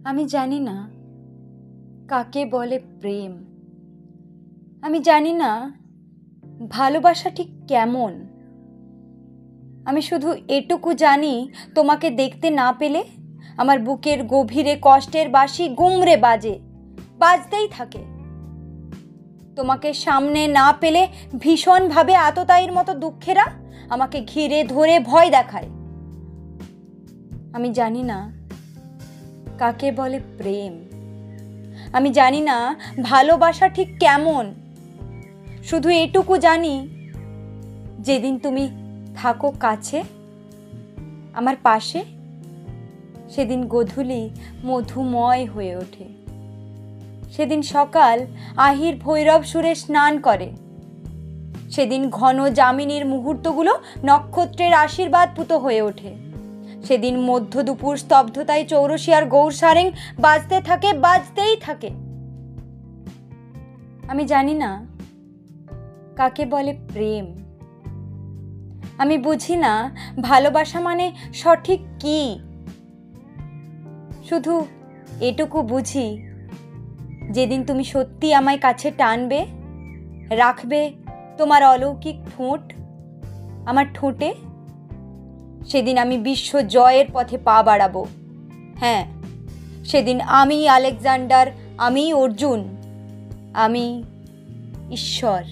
আমি জানি না কাকে বলে প্রেম। আমি জানি না ভালোবাসা ঠিক কেমন। আমি শুধু এটুকু জানি, তোমাকে দেখতে না পেলে আমার বুকের গভীরে কষ্টের বাঁশি গুমরে বাজতেই থাকে। তোমাকে সামনে না পেলে ভীষণভাবে আততায়ীর মতো দুঃখেরা আমাকে ঘিরে ধরে ভয় দেখায়। আমি জানি না কাকে বলে প্রেম। আমি জানি না ভালোবাসা ঠিক কেমন। শুধু এটুকু জানি, যেদিন তুমি থাকো কাছে আমার পাশে, সেদিন গোধূলি মধুময় হয়ে ওঠে। সেদিন সকাল আহির ভৈরব সুরে স্নান করে। সেদিন ঘন যামিনীর মুহূর্তগুলো নক্ষত্রের আশীর্বাদ পুত হয়ে ওঠে। সেদিন মধ্য দুপুর স্তব্ধতায় চৌরসিয়ার গৌরসারেং বাজতেই থাকে। আমি জানি না কাকে বলে প্রেম। আমি বুঝি না ভালোবাসা মানে সঠিক কি। শুধু এটুকু বুঝি, যেদিন তুমি সত্যি আমায় কাছে টানবে, রাখবে তোমার অলৌকিক ঠোঁট আমার ঠোঁটে, সেদিন আমি বিশ্ব জয়ের পথে পা বাড়াবো। হ্যাঁ, সেদিন আমি আলেকজান্ডার, আমি অর্জুন, আমি ঈশ্বর।